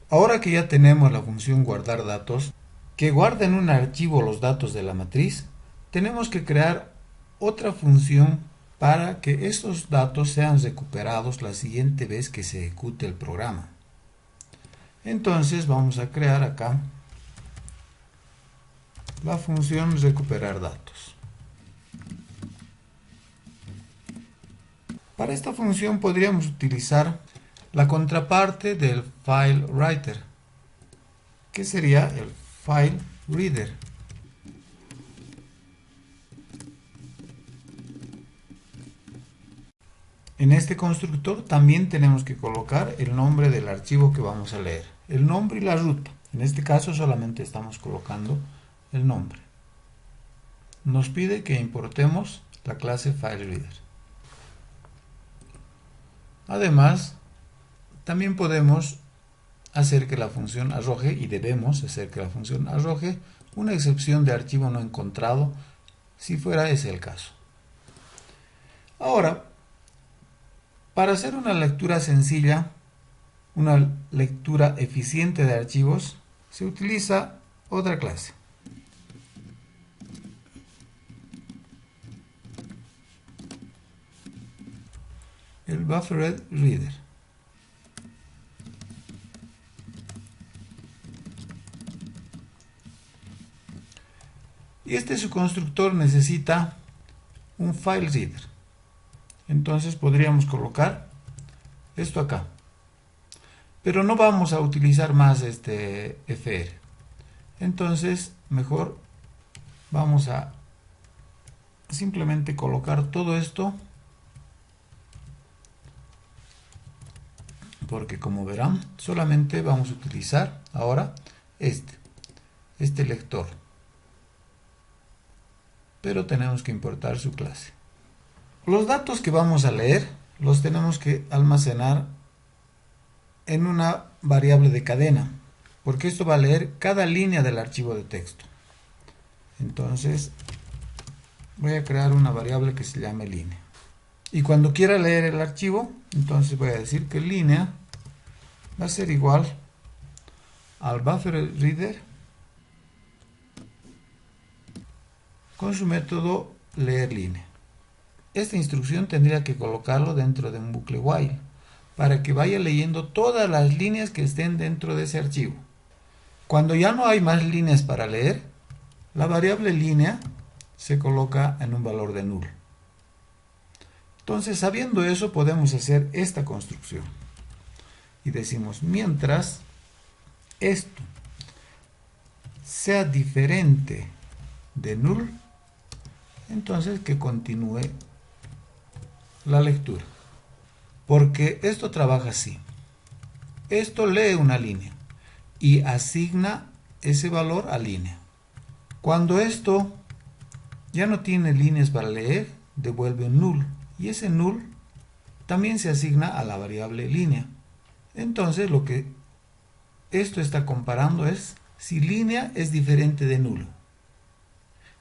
Ahora que ya tenemos la función guardar datos, que guarda en un archivo los datos de la matriz, tenemos que crear otra función para que estos datos sean recuperados la siguiente vez que se ejecute el programa. Entonces vamos a crear acá la función recuperar datos. Para esta función podríamos utilizar la contraparte del file writer, que sería el file reader. En este constructor también tenemos que colocar el nombre del archivo que vamos a leer, el nombre y la ruta. En este caso solamente estamos colocando el nombre. Nos pide que importemos la clase FileReader. Además, también podemos hacer que la función arroje, y debemos hacer que la función arroje, una excepción de archivo no encontrado, si fuera ese el caso. Ahora, para hacer una lectura sencilla, una lectura eficiente de archivos, se utiliza otra clase. El Buffered Reader. Y su constructor necesita un file reader. Entonces podríamos colocar esto acá. Pero no vamos a utilizar más este fr. Entonces mejor vamos a simplemente colocar todo esto, porque como verán solamente vamos a utilizar ahora este lector, pero tenemos que importar su clase. Los datos que vamos a leer los tenemos que almacenar en una variable de cadena, porque esto va a leer cada línea del archivo de texto. Entonces voy a crear una variable que se llame línea, y cuando quiera leer el archivo, entonces voy a decir que línea va a ser igual al buffer reader con su método leer línea. Esta instrucción tendría que colocarlo dentro de un bucle while para que vaya leyendo todas las líneas que estén dentro de ese archivo. Cuando ya no hay más líneas para leer, la variable línea se coloca en un valor de null. Entonces, sabiendo eso, podemos hacer esta construcción. Y decimos, mientras esto sea diferente de null, entonces que continúe la lectura. Porque esto trabaja así. Esto lee una línea y asigna ese valor a línea. Cuando esto ya no tiene líneas para leer, devuelve un null. Y ese null también se asigna a la variable línea. Entonces lo que esto está comparando es si línea es diferente de nulo.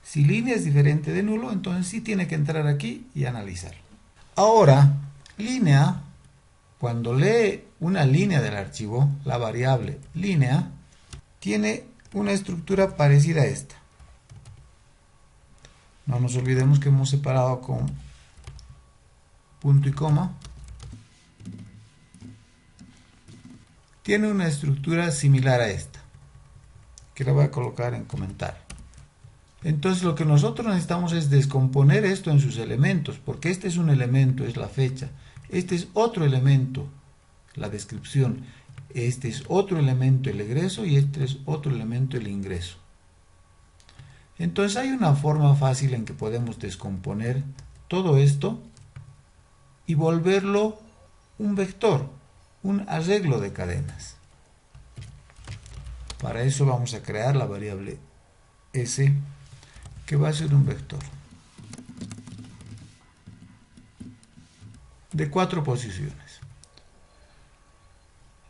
Si línea es diferente de nulo, entonces sí tiene que entrar aquí y analizar. Ahora, línea, cuando lee una línea del archivo, la variable línea tiene una estructura parecida a esta. No nos olvidemos que hemos separado con punto y coma. Tiene una estructura similar a esta, que la voy a colocar en comentario. Entonces lo que nosotros necesitamos es descomponer esto en sus elementos, porque este es un elemento, es la fecha. Este es otro elemento, la descripción. Este es otro elemento, el egreso, y este es otro elemento, el ingreso. Entonces hay una forma fácil en que podemos descomponer todo esto y volverlo un vector, un arreglo de cadenas. Para eso vamos a crear la variable s, que va a ser un vector de 4 posiciones.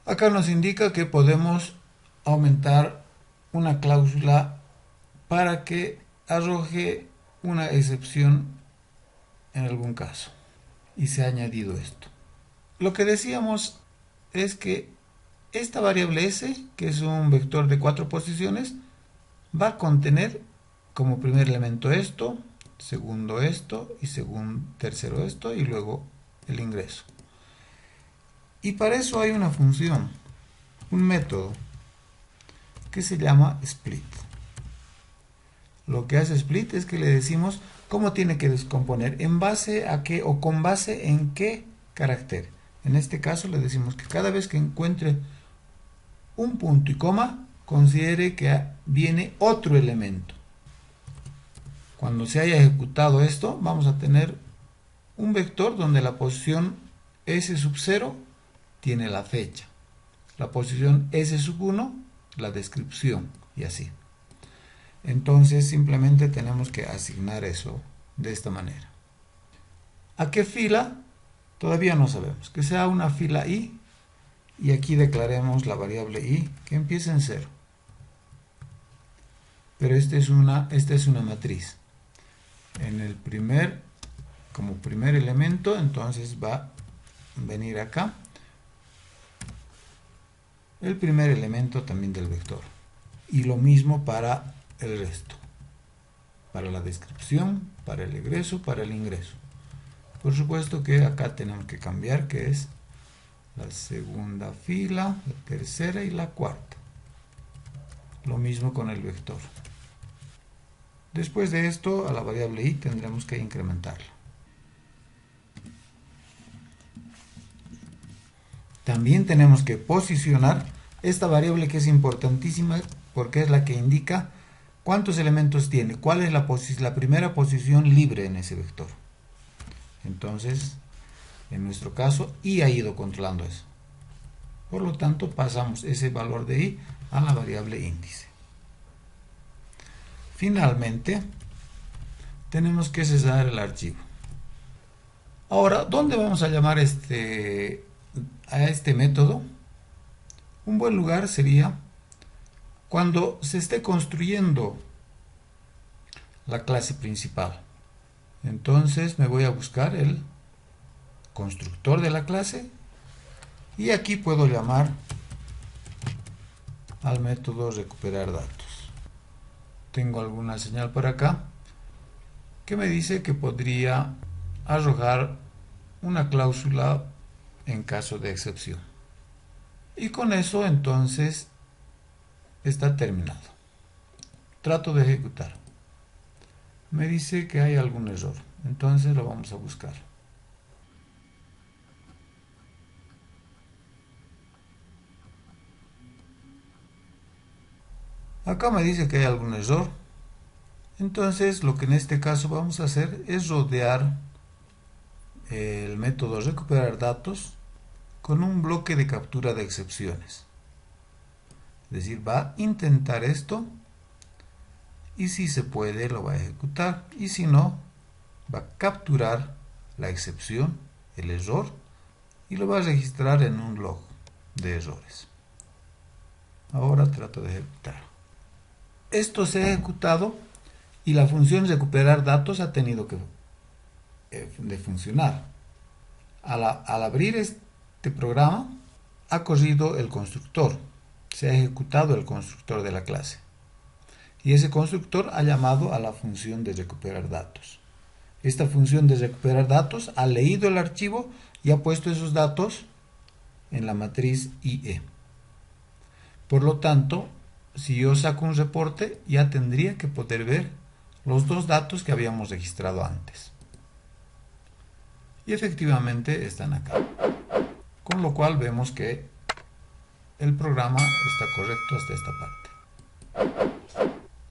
Acá nos indica que podemos aumentar una cláusula para que arroje una excepción en algún caso, y se ha añadido esto. Lo que decíamos es que esta variable s, que es un vector de 4 posiciones, va a contener como primer elemento esto, segundo esto y tercero esto y luego el ingreso. Y para eso hay una función, un método que se llama split. Lo que hace split es que le decimos cómo tiene que descomponer, en base a qué o con base en qué carácter. En este caso le decimos que cada vez que encuentre un punto y coma, considere que viene otro elemento. Cuando se haya ejecutado esto, vamos a tener un vector donde la posición s sub 0 tiene la fecha, la posición s sub 1 la descripción y así. Entonces simplemente tenemos que asignar eso de esta manera. ¿A qué fila? Todavía no sabemos. Que sea una fila i y aquí declaremos la variable i que empiece en 0. Pero esta es una matriz. En el como primer elemento, entonces va a venir acá el primer elemento también del vector. Y lo mismo para el resto. Para la descripción, para el egreso, para el ingreso. Por supuesto que acá tenemos que cambiar, que es la segunda fila, la tercera y la cuarta. Lo mismo con el vector. Después de esto, a la variable i tendremos que incrementarla. También tenemos que posicionar esta variable que es importantísima porque es la que indica cuántos elementos tiene, cuál es la primera posición libre en ese vector. Entonces, en nuestro caso, i ha ido controlando eso. Por lo tanto, pasamos ese valor de i a la variable índice. Finalmente, tenemos que cesar el archivo. Ahora, ¿dónde vamos a llamar a este método? Un buen lugar sería cuando se esté construyendo la clase principal. Entonces me voy a buscar el constructor de la clase y aquí puedo llamar al método recuperar datos. Tengo alguna señal por acá que me dice que podría arrojar una cláusula en caso de excepción. Y con eso entonces está terminado. Trato de ejecutar. Me dice que hay algún error. Entonces lo vamos a buscar. Acá me dice que hay algún error. Entonces lo que en este caso vamos a hacer es rodear el método recuperar datos con un bloque de captura de excepciones. Es decir, va a intentar esto y si se puede lo va a ejecutar y si no, va a capturar la excepción, el error y lo va a registrar en un log de errores. Ahora trato de ejecutar. Esto se ha ejecutado y la función recuperar datos ha tenido que de funcionar. Al abrir este programa ha corrido el constructor, se ha ejecutado el constructor de la clase y ese constructor ha llamado a la función de recuperar datos. Esta función de recuperar datos ha leído el archivo y ha puesto esos datos en la matriz IE. Por lo tanto, si yo saco un reporte, ya tendría que poder ver los dos datos que habíamos registrado antes. Y efectivamente están acá. Con lo cual vemos que el programa está correcto hasta esta parte.